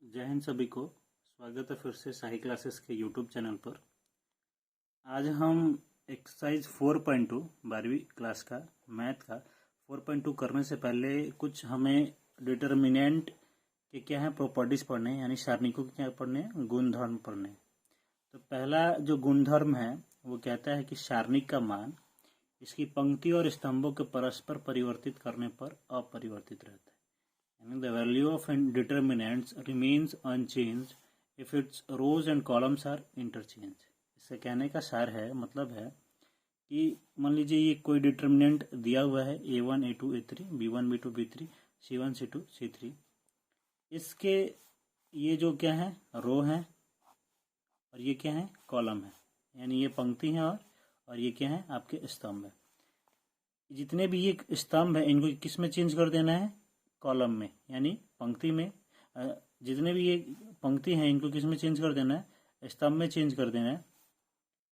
जय हिंद सभी को। स्वागत है फिर से शाही क्लासेस के यूट्यूब चैनल पर। आज हम एक्सरसाइज 4.2 12वीं क्लास का मैथ का 4.2 करने से पहले कुछ हमें डिटर्मिनेंट के क्या है प्रॉपर्टीज पढ़ने हैं, यानी सारणिकों के क्या पढ़ने हैं, गुणधर्म पढ़ने हैं। तो पहला जो गुणधर्म है वो कहता है कि सारणिक का मान इसकी पंक्ति और स्तंभों के परस्पर परिवर्तित करने पर अपरिवर्तित रहता है। The value of determinants remains unchanged if its rows and columns are interchanged। इससे कहने का सार है, मतलब है कि मान लीजिए ये कोई डिटर्मिनेंट दिया हुआ है a1 a2 a3 b1 b2 b3 c1 c2 c3। इसके ये जो क्या है रो है और ये क्या है कॉलम है, यानी ये पंक्ति है और ये क्या है आपके स्तंभ है। जितने भी ये स्तंभ है इनको किस में चेंज कर देना है, कॉलम में, यानी पंक्ति में। जितने भी ये पंक्ति हैं इनको किस में चेंज कर देना है, स्तंभ में चेंज कर देना है।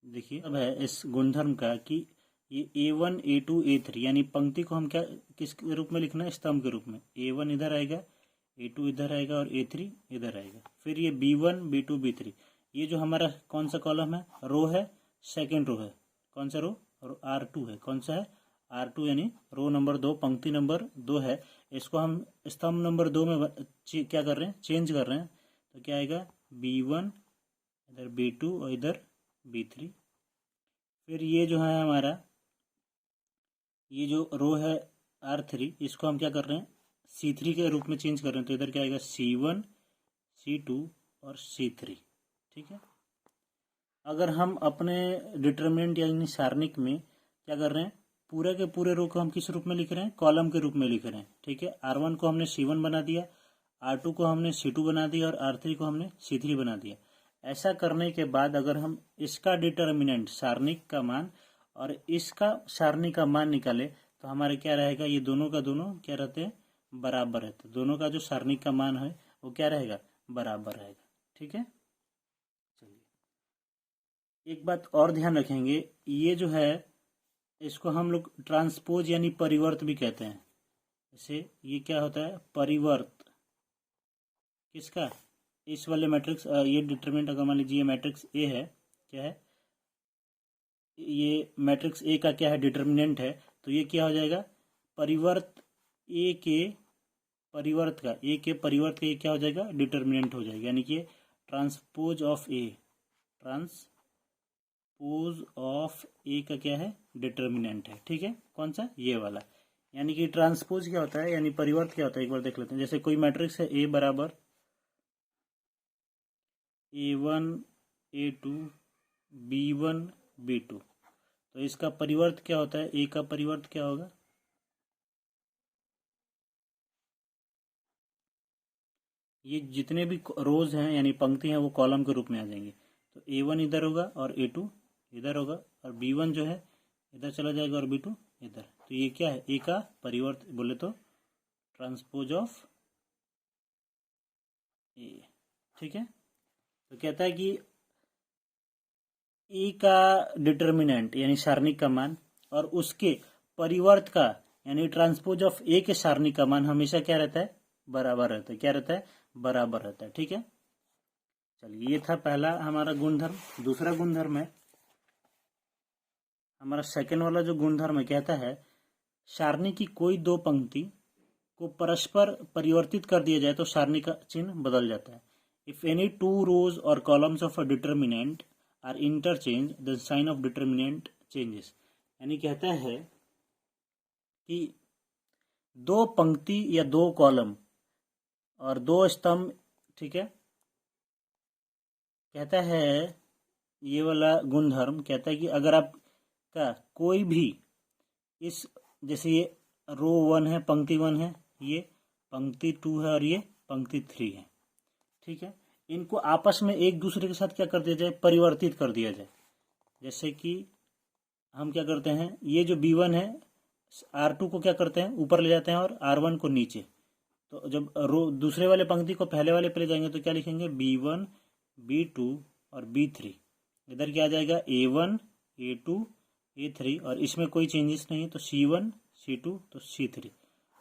देखिए अब है इस गुणधर्म का कि ये a1 a2 a3 यानी पंक्ति को हम क्या किस रूप में लिखना है, स्तंभ के रूप में। a1 इधर आएगा, a2 इधर आएगा और a3 इधर आएगा। फिर ये b1 b2 b3 ये जो हमारा कौन सा कॉलम है, रो है, सेकेंड रो है। कौन सा रो, R2 है। कौन सा है, R2, यानी रो नंबर 2 पंक्ति नंबर 2 है। इसको हम स्तंभ नंबर 2 में क्या कर रहे हैं, चेंज कर रहे हैं। तो क्या आएगा b1 इधर b2 और इधर b3। फिर ये जो है हमारा ये जो रो है R3 इसको हम क्या कर रहे हैं, C3 के रूप में चेंज कर रहे हैं। तो इधर क्या आएगा C1 C2 और C3। ठीक है। अगर हम अपने डिटरमिनेंट यानी सारणिक में क्या कर रहे हैं, पूरे के पूरे रो को हम किस रूप में लिख रहे हैं, कॉलम के रूप में लिख रहे हैं। ठीक है। R1 को हमने C1 बना दिया, R2 को हमने C2 बना दिया और R3 को हमने C3 बना दिया। ऐसा करने के बाद अगर हम इसका डिटर्मिनेंट सारणिक का मान और इसका सारणिक का मान निकाले तो हमारे क्या रहेगा, ये दोनों का दोनों क्या रहते हैं, बराबर रहते हैं। दोनों का जो सारणिक का मान है वो क्या रहेगा, बराबर रहेगा। ठीक है। चलिए एक बात और ध्यान रखेंगे, ये जो है इसको हम लोग ट्रांसपोज यानी परिवर्त भी कहते हैं। जैसे ये क्या होता है, परिवर्त किसका, इस वाले मैट्रिक्स, ये डिटरमिनेंट अगर मान लीजिए ये मैट्रिक्स ए है, क्या है, ये मैट्रिक्स ए का क्या है, डिटरमिनेंट है। तो ये क्या हो जाएगा, परिवर्त ए के परिवर्त का, ए के परिवर्त का ये क्या हो जाएगा, डिटरमिनेंट हो जाएगा। यानी कि transpose of A, transpose of A का क्या है, डिटरमिनेंट है। ठीक है। कौन सा, ये वाला। यानी कि ट्रांसपोज क्या होता है, यानी परिवर्त क्या होता है, एक बार देख लेते हैं। जैसे कोई मैट्रिक्स है ए बराबर a1 a2 b1 b2, तो इसका परिवर्त क्या होता है, ए का परिवर्त क्या होगा, ये जितने भी रोज हैं यानी पंक्ति हैं वो कॉलम के रूप में आ जाएंगे। तो a1 इधर होगा और a2 इधर होगा और b1 जो है इधर चला जाएगा और b2 इधर। तो ये क्या है, ए का परिवर्त बोले तो ट्रांसपोज ऑफ ए। ठीक है। तो कहता है कि ए का डिटर्मिनेंट यानी सारणिक का मान और उसके परिवर्त का यानी ट्रांसपोज ऑफ ए के सारणिक का मान हमेशा क्या रहता है, बराबर रहता है। क्या रहता है, बराबर रहता है। ठीक है। चलिए ये था पहला हमारा गुणधर्म। दूसरा गुणधर्म है हमारा सेकेंड वाला जो गुणधर्म है, कहता है सारणी की कोई दो पंक्ति को परस्पर परिवर्तित कर दिया जाए तो सारणी का चिन्ह बदल जाता है। इफ एनी टू रोज और columns of a determinant are interchange the sign of determinant changes. यानी कहता है कि दो पंक्ति या दो कॉलम और दो स्तंभ, ठीक है, कहता है ये वाला गुणधर्म कहता है कि अगर आप का कोई भी इस, जैसे ये रो 1 है, पंक्ति 1 है, ये पंक्ति 2 है और ये पंक्ति 3 है। ठीक है। इनको आपस में एक दूसरे के साथ क्या कर दिया जाए, परिवर्तित कर दिया जाए। जैसे कि हम क्या करते हैं, ये जो b1 है R2 को क्या करते हैं, ऊपर ले जाते हैं और R1 को नीचे। तो जब रो दूसरे वाले पंक्ति को पहले वाले पे ले जाएंगे तो क्या लिखेंगे, b1 b2 और b3। इधर क्या आ जाएगा, a1 a2 a3 और इसमें कोई चेंजेस नहीं है तो c1 c2 तो c3।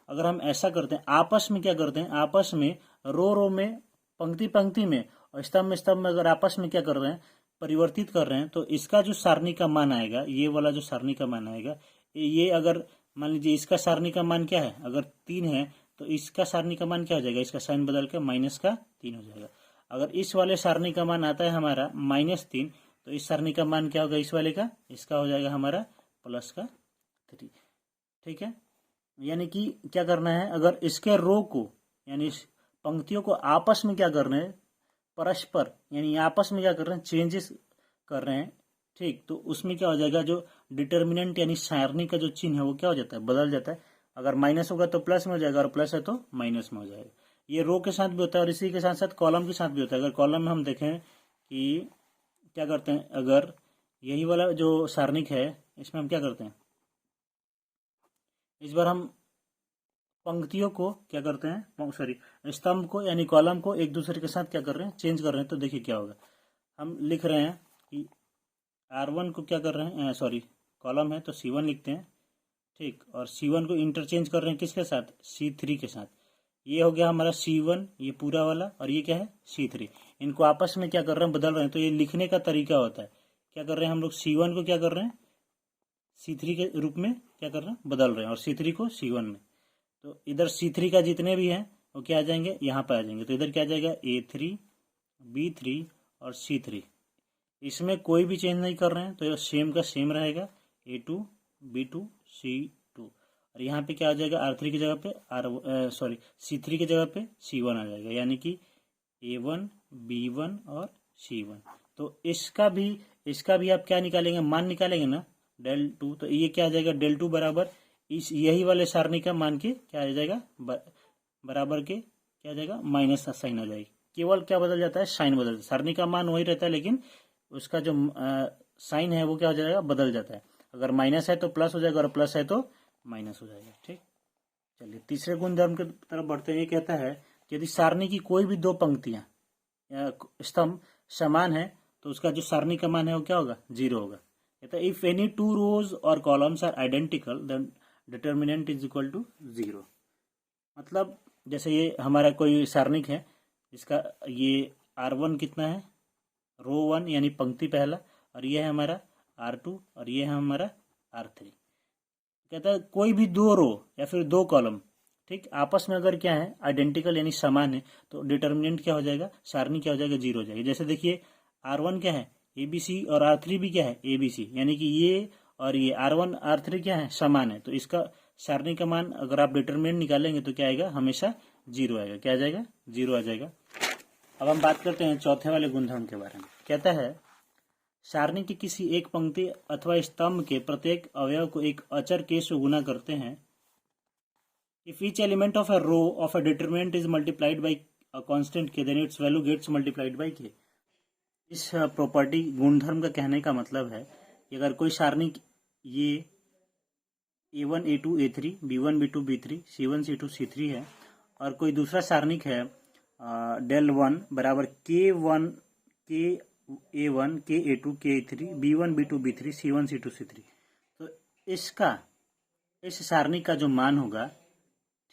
अगर हम ऐसा करते हैं, आपस में क्या करते हैं, आपस में रो में पंक्ति पंक्ति में और स्तंभ स्तंभ में अगर आपस में क्या कर रहे हैं, परिवर्तित कर रहे हैं, तो इसका जो सारणी का मान आएगा, ये वाला जो सारणी का मान आएगा, ये अगर मान लीजिए इसका सारणी का मान क्या है, अगर 3 है तो इसका सारणी का मान क्या हो जाएगा, इसका साइन बदल के -3 हो जाएगा। अगर इस वाले सारणी का मान आता है हमारा -3, तो इस सारणी का मान क्या होगा इस वाले का, इसका हो जाएगा हमारा +3। ठीक है, यानी कि क्या करना है, अगर इसके रो को यानी इस पंक्तियों को आपस में क्या कर रहे हैं, परस्पर यानी आपस में क्या कर रहे हैं, चेंजेस कर रहे हैं। ठीक, तो उसमें क्या हो जाएगा, जो डिटर्मिनेंट यानी सारणी का जो चिन्ह है वो क्या हो जाता है, बदल जाता है। अगर माइनस होगा तो प्लस में हो जाएगा और प्लस है तो माइनस में हो जाएगा। ये रो के साथ भी होता है और इसी के साथ साथ कॉलम के साथ भी होता है। अगर कॉलम में हम देखें कि क्या करते हैं, अगर यही वाला जो सारणिक है इसमें हम क्या करते हैं, इस बार हम पंक्तियों को क्या करते हैं, सॉरी स्तंभ को यानी कॉलम को एक दूसरे के साथ क्या कर रहे हैं, चेंज कर रहे हैं। तो देखिए क्या होगा, हम लिख रहे हैं कि R1 को क्या कर रहे हैं, सॉरी कॉलम है तो C1 लिखते हैं। ठीक, और C1 को इंटरचेंज कर रहे हैं किसके साथ, C3 के साथ। ये हो गया हमारा C1, ये पूरा वाला, और ये क्या है C3। इनको आपस में क्या कर रहे हैं, बदल रहे हैं। तो ये लिखने का तरीका होता है, क्या कर रहे हैं हम लोग, C1 को क्या कर रहे हैं, C3 के रूप में क्या कर रहे हैं, बदल रहे हैं, और C3 को C1 में। तो इधर C3 का जितने भी हैं वो क्या आ जाएंगे, यहाँ पर आ जाएंगे। तो इधर क्या आ जाएगा, A3 B3 और C3। इसमें कोई भी चेंज नहीं कर रहे हैं तो ये सेम का सेम रहेगा, A2 B2 C2। और यहाँ पे क्या आ जाएगा, R3 की जगह पे C3 की जगह पे C1 आ जाएगा, यानी कि A1 B1 और C1। तो इसका भी आप क्या निकालेंगे, मान निकालेंगे ना, del2। तो ये क्या आ जाएगा, del2 बराबर इस यही वाले सारणी का मान के क्या आ जाएगा, बराबर के क्या आ जाएगा, माइनस साइन आ जाएगी। केवल क्या बदल जाता है, साइन बदल जाता है। सारणी का मान वही रहता है लेकिन उसका जो साइन है वो क्या हो जाएगा, बदल जाता है। अगर माइनस है तो प्लस हो जाएगा और प्लस है तो माइनस हो जाएगा। ठीक, चलिए तीसरे गुणधर्म की तरफ बढ़ते हैं। ये कहता है कि यदि सारणी की कोई भी 2 पंक्तियां या स्तंभ समान है तो उसका जो सारणी का मान है वो क्या होगा, 0 होगा। कहता है इफ एनी 2 रोज और columns are identical then determinant is equal to 0। मतलब जैसे ये हमारा कोई सारणिक है जिसका ये R1 कितना है, रो 1 यानी पंक्ति पहला, और ये है हमारा R2 और ये है हमारा R3। कहता है कोई भी 2 रो या फिर 2 कॉलम, ठीक, आपस में अगर क्या है, आइडेंटिकल यानी समान है, तो डिटर्मिनेंट क्या हो जाएगा, सारणी क्या हो जाएगा, 0 हो जाएगी। जैसे देखिए R1 क्या है, ABC, और R3 भी क्या है, ABC, यानी कि ये और ये R1 R3 क्या है, समान है। तो इसका सारणी का मान अगर आप डिटर्मिनेंट निकालेंगे तो क्या आएगा, हमेशा 0 आएगा। क्या आ जाएगा, 0 आ जाएगा। अब हम बात करते हैं चौथे वाले गुणधर्म के बारे में। कहता है सारणी की किसी एक पंक्ति अथवा स्तंभ के प्रत्येक अवयव को एक अचर के से गुना करते हैं। If each element of a row of a determinant is multiplied by a constant k, then its value gets multiplied by k. इस प्रॉपर्टी गुणधर्म का कहने का मतलब है कि अगर कोई सारणी ये A1 A2 A3 B1 B2 B3 C1 C2 C3 है, और कोई दूसरा सारणिक है del1 बराबर K1 K A1 K A2 K A3 B1 B2 B3 C1 C2 C3, तो इसका इस सारणिक का जो मान होगा,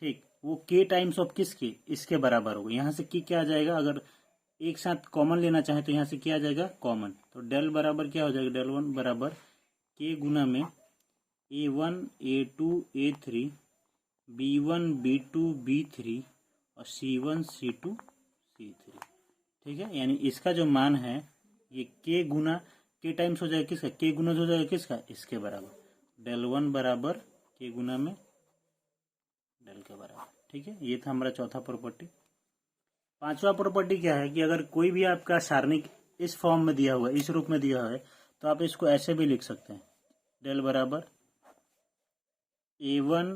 ठीक, वो K टाइम्स ऑफ किसके, इसके बराबर होगा। यहाँ से K क्या आ जाएगा, अगर एक साथ कॉमन लेना चाहे तो यहाँ से क्या आ जाएगा, कॉमन। तो डेल बराबर क्या हो जाएगा, del1 बराबर K गुना में A1 A2 A3 B1 B2 B3 और C1 C2 C3। ठीक है, यानी इसका जो मान है ये K गुना K टाइम्स हो जाएगा किसका, K गुना हो जाएगा किसका, इसके बराबर। del1 बराबर K गुना में del के बराबर। ठीक है, ये था हमारा चौथा प्रॉपर्टी। पांचवा प्रॉपर्टी क्या है कि अगर कोई भी आपका सारणिक इस फॉर्म में दिया हुआ है, इस रूप में दिया हुआ है, तो आप इसको ऐसे भी लिख सकते हैं, del बराबर A1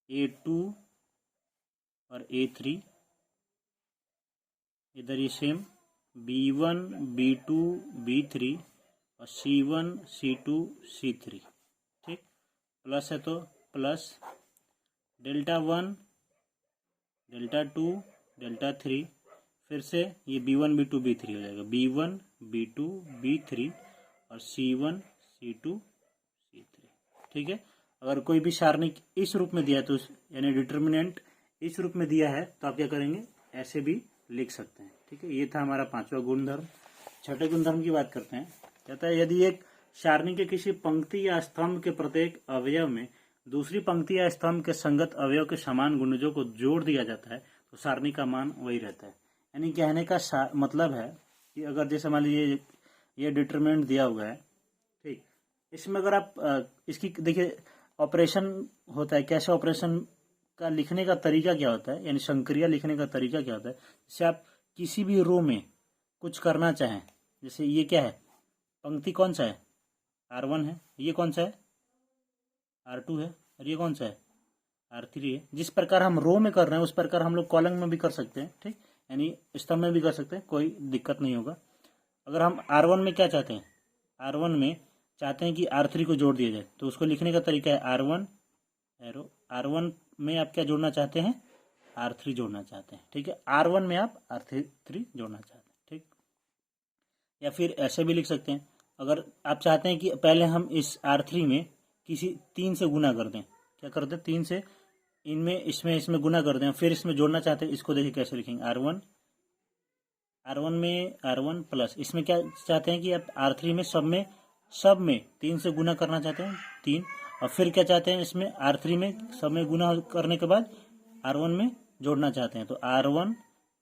A2 और A3, इधर ये सेम B1 B2 B3 और C1 C2 C3। ठीक, प्लस है तो प्लस del1 del2 del3, फिर से ये B1 B2 B3 हो जाएगा, B1 B2 B3 और C1 C2 C3। ठीक है, अगर कोई भी सारणिक इस रूप में दिया है तो यानी डिटर्मिनेंट इस रूप में दिया है तो आप क्या करेंगे, ऐसे भी लिख सकते हैं। ठीक है, ये था हमारा 5वां गुणधर्म। छठे गुणधर्म की बात करते हैं। कहता है यदि एक सारणी के किसी पंक्ति या स्तंभ के प्रत्येक अवयव में दूसरी पंक्ति या स्तंभ के संगत अवयव के समान गुणजों को जोड़ दिया जाता है तो सारणी का मान वही रहता है। यानी कहने का मतलब है कि अगर जैसे मान लीजिए ये डिटरमिनेंट दिया हुआ है, ठीक, इसमें अगर आप इसकी देखिए ऑपरेशन होता है, कैसे ऑपरेशन का लिखने का तरीका क्या होता है, यानी संक्रिया लिखने का तरीका क्या होता है। जैसे आप किसी भी रो में कुछ करना चाहें, जैसे ये क्या है, पंक्ति कौन सा है, R1 है, ये कौन सा है, R2 है, और ये कौन सा है, R3 है। जिस प्रकार हम रो में कर रहे हैं उस प्रकार हम लोग कॉलम में भी कर सकते हैं। ठीक, यानी स्तंभ में भी कर सकते हैं, कोई दिक्कत नहीं होगा। अगर हम R1 में क्या चाहते हैं, R1 में चाहते हैं कि R3 को जोड़ दिया जाए तो उसको लिखने का तरीका है R1 एरो, R1 में आप क्या जोड़ना चाहते हैं, R3 जोड़ना चाहते हैं। ठीक है, R1 में आप R3 जोड़ना चाहते हैं। ठीक, या फिर ऐसे भी लिख सकते हैं, अगर आप चाहते हैं कि पहले हम इस R3 में किसी 3 से गुना कर दें, क्या कर दें, 3 से इनमें इसमें गुना कर दें, फिर इसमें जोड़ना चाहते हैं, इसको देखिए कैसे लिखेंगे, R1 में R1 प्लस, इसमें क्या चाहते हैं कि आप R3 में सब में 3 से गुना करना चाहते हैं, 3, और फिर क्या चाहते हैं, इसमें R3 में सब में गुना करने के बाद R1 में जोड़ना चाहते हैं, तो R1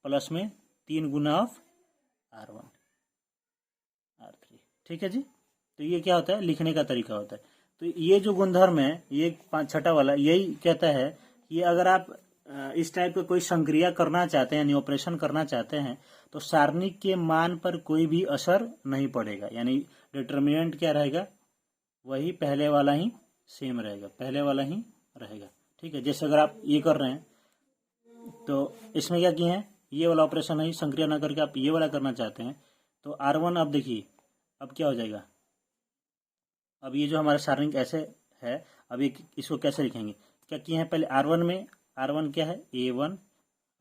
प्लस में 3 गुना ऑफ R1 R3। ठीक है जी, तो ये क्या होता है, लिखने का तरीका होता है। तो ये जो गुणधर्म है, ये छठा वाला, यही कहता है कि अगर आप इस टाइप का कोई संक्रिया करना चाहते हैं, यानी ऑपरेशन करना चाहते हैं, तो सारणी के मान पर कोई भी असर नहीं पड़ेगा। यानी डिटरमिनेंट क्या रहेगा, वही पहले वाला ही सेम रहेगा, पहले वाला ही रहेगा। ठीक है, जैसे अगर आप ये कर रहे हैं तो इसमें क्या किए हैं, ये वाला ऑपरेशन है, संक्रिया ना करके आप ये वाला करना चाहते हैं, तो R1 अब देखिए अब क्या हो जाएगा, अब ये जो हमारा सारणी ऐसे है, अब ये इसको कैसे लिखेंगे, क्या किए हैं, पहले R1 में, R1 क्या है A1,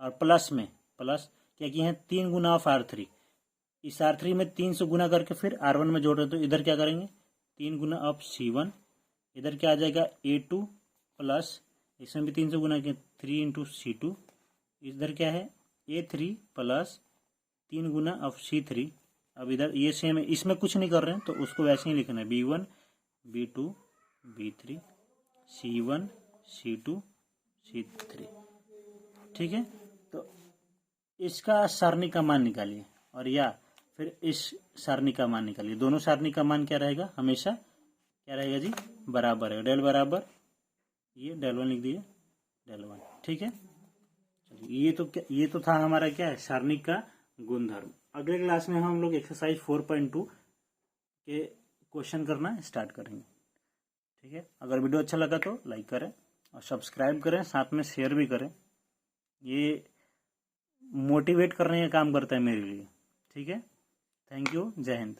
और प्लस में प्लस क्या किए हैं 3 गुना ऑफ R3, इस R3 में 3 से गुना करके फिर R1 में जोड़ रहे, तो इधर क्या करेंगे 3 गुना ऑफ C1, इधर क्या आ जाएगा A2 प्लस, इसमें भी 3 से गुना किया 3 इंटू C2, इधर क्या है A3 plus 3 Guna of C3। अब इधर ये सेम है, इसमें कुछ नहीं कर रहे हैं तो उसको वैसे ही लिखना है B1 B2 B3 C1 C2 C3। ठीक है, तो इसका सारणी का मान निकालिए और या फिर इस सारणी का मान निकालिए। दोनों सारणी का मान क्या रहेगा, हमेशा क्या रहेगा जी, बराबर है, डेल बराबर ये डेल 1 लिख दिए, डेल 1। ठीक है, ये तो था हमारा क्या है, सारणी का गुणधर्म। अगले क्लास में हम लोग एक्सरसाइज 4.2 के क्वेश्चन करना स्टार्ट करेंगे। ठीक है, अगर वीडियो अच्छा लगा तो लाइक करें और सब्सक्राइब करें, साथ में शेयर भी करें, ये मोटिवेट करने का काम करता है मेरे लिए। ठीक है, थैंक यू, जय हिंद।